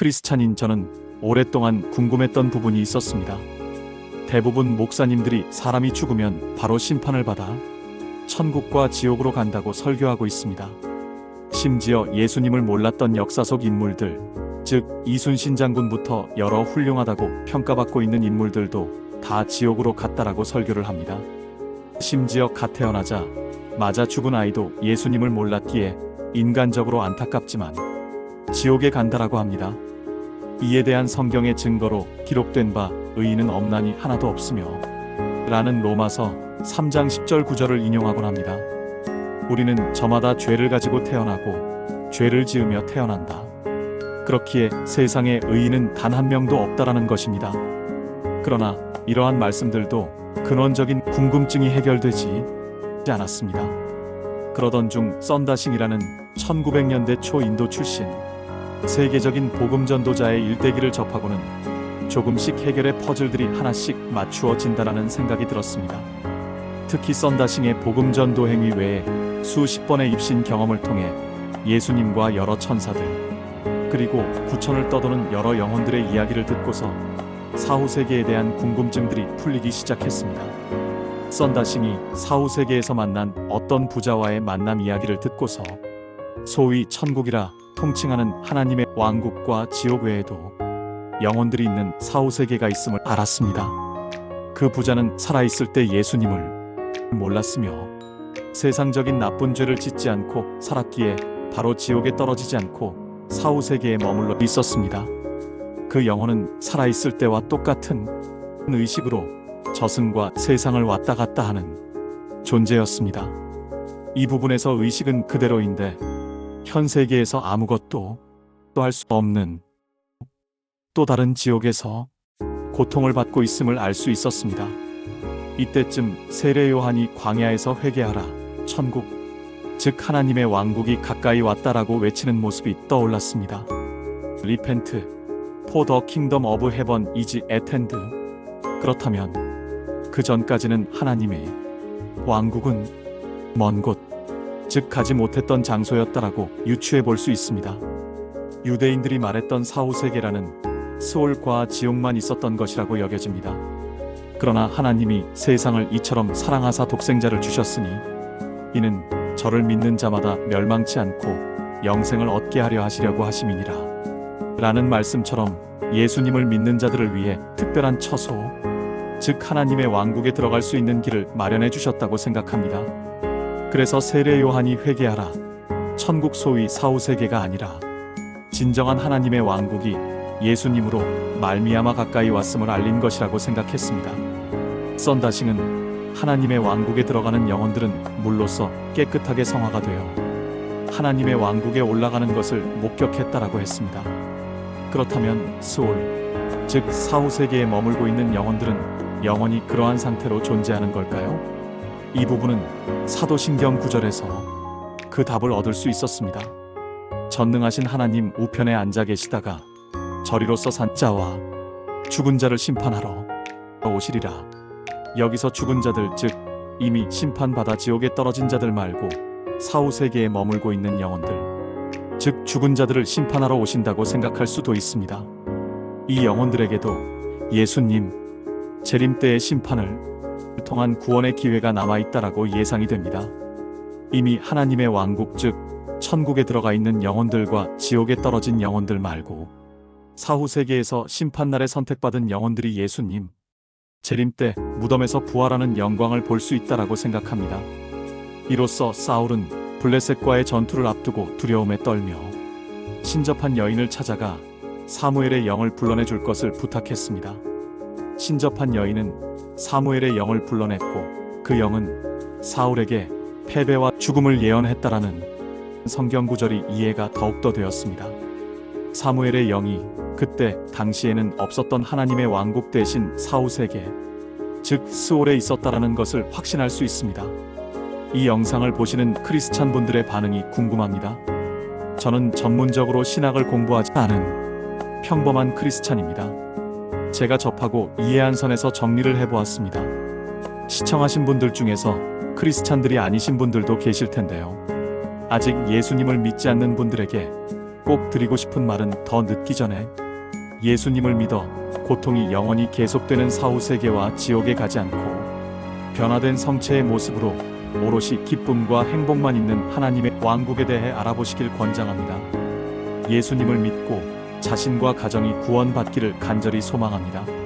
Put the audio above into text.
크리스찬인 저는 오랫동안 궁금했던 부분이 있었습니다. 대부분 목사님들이 사람이 죽으면 바로 심판을 받아 천국과 지옥으로 간다고 설교하고 있습니다. 심지어 예수님을 몰랐던 역사 속 인물들, 즉 이순신 장군부터 여러 훌륭하다고 평가받고 있는 인물들도 다 지옥으로 갔다라고 설교를 합니다. 심지어 갓 태어나자 맞아 죽은 아이도 예수님을 몰랐기에 인간적으로 안타깝지만 지옥에 간다라고 합니다. 이에 대한 성경의 증거로 기록된 바 의인은 없나니 하나도 없으며 라는 로마서 3장 10절 9절을 인용하곤 합니다. 우리는 저마다 죄를 가지고 태어나고 죄를 지으며 태어난다. 그렇기에 세상에 의인은 단 한 명도 없다라는 것입니다. 그러나 이러한 말씀들도 근원적인 궁금증이 해결되지 않았습니다. 그러던 중 썬다싱이라는 1900년대 초 인도 출신 세계적인 복음 전도자의 일대기를 접하고는 조금씩 해결의 퍼즐들이 하나씩 맞추어진다라는 생각이 들었습니다. 특히 썬다싱의 복음 전도 행위 외에 수십 번의 입신 경험을 통해 예수님과 여러 천사들 그리고 구천을 떠도는 여러 영혼들의 이야기를 듣고서 사후세계에 대한 궁금증들이 풀리기 시작했습니다. 썬다싱이 사후세계에서 만난 어떤 부자와의 만남 이야기를 듣고서 소위 천국이라 통칭하는 하나님의 왕국과 지옥 외에도 영혼들이 있는 사후세계가 있음을 알았습니다. 그 부자는 살아있을 때 예수님을 몰랐으며 세상적인 나쁜 죄를 짓지 않고 살았기에 바로 지옥에 떨어지지 않고 사후세계에 머물러 있었습니다. 그 영혼은 살아있을 때와 똑같은 의식으로 저승과 세상을 왔다 갔다 하는 존재였습니다. 이 부분에서 의식은 그대로인데 현 세계에서 아무것도 또 할 수 없는 또 다른 지옥에서 고통을 받고 있음을 알 수 있었습니다. 이때쯤 세례 요한이 광야에서 회개하라 천국 즉 하나님의 왕국이 가까이 왔다라고 외치는 모습이 떠올랐습니다. Repent, for the kingdom of heaven is at hand. 그렇다면 그 전까지는 하나님의 왕국은 먼 곳, 즉 가지 못했던 장소였다라고 유추해 볼 수 있습니다. 유대인들이 말했던 사후세계라는 스올과 지옥만 있었던 것이라고 여겨집니다. 그러나 하나님이 세상을 이처럼 사랑하사 독생자를 주셨으니 이는 저를 믿는 자마다 멸망치 않고 영생을 얻게 하려 하시려고 하심이니라 라는 말씀처럼 예수님을 믿는 자들을 위해 특별한 처소, 즉 하나님의 왕국에 들어갈 수 있는 길을 마련해 주셨다고 생각합니다. 그래서 세례 요한이 회개하라 천국 소위 사후세계가 아니라 진정한 하나님의 왕국이 예수님으로 말미암아 가까이 왔음을 알린 것이라고 생각했습니다. 썬다싱은 하나님의 왕국에 들어가는 영혼들은 물로써 깨끗하게 성화가 되어 하나님의 왕국에 올라가는 것을 목격했다라고 했습니다. 그렇다면 스올, 즉 사후세계에 머물고 있는 영혼들은 영원히 그러한 상태로 존재하는 걸까요? 이 부분은 사도신경 9절에서 그 답을 얻을 수 있었습니다. 전능하신 하나님 우편에 앉아 계시다가 저리로서 산 자와 죽은 자를 심판하러 오시리라. 여기서 죽은 자들 즉 이미 심판받아 지옥에 떨어진 자들 말고 사후세계에 머물고 있는 영혼들 즉 죽은 자들을 심판하러 오신다고 생각할 수도 있습니다. 이 영혼들에게도 예수님 재림 때의 심판을 통한 구원의 기회가 남아있다라고 예상이 됩니다. 이미 하나님의 왕국 즉 천국에 들어가 있는 영혼들과 지옥에 떨어진 영혼들 말고 사후세계에서 심판날에 선택받은 영혼들이 예수님 재림 때 무덤에서 부활하는 영광을 볼 수 있다라고 생각합니다. 이로써 사울은 블레셋과의 전투를 앞두고 두려움에 떨며 신접한 여인을 찾아가 사무엘의 영을 불러내 줄 것을 부탁했습니다. 신접한 여인은 사무엘의 영을 불러냈고 그 영은 사울에게 패배와 죽음을 예언했다라는 성경 구절이 이해가 더욱더 되었습니다. 사무엘의 영이 그때 당시에는 없었던 하나님의 왕국 대신 사후세계 즉 스올에 있었다라는 것을 확신할 수 있습니다. 이 영상을 보시는 크리스찬 분들의 반응이 궁금합니다. 저는 전문적으로 신학을 공부하지 않은 평범한 크리스찬입니다. 제가 접하고 이해한 선에서 정리를 해보았습니다. 시청하신 분들 중에서 크리스찬들이 아니신 분들도 계실 텐데요. 아직 예수님을 믿지 않는 분들에게 꼭 드리고 싶은 말은 더 늦기 전에 예수님을 믿어 고통이 영원히 계속되는 사후 세계와 지옥에 가지 않고 변화된 성체의 모습으로 오롯이 기쁨과 행복만 있는 하나님의 왕국에 대해 알아보시길 권장합니다. 예수님을 믿고 자신과 가정이 구원받기를 간절히 소망합니다.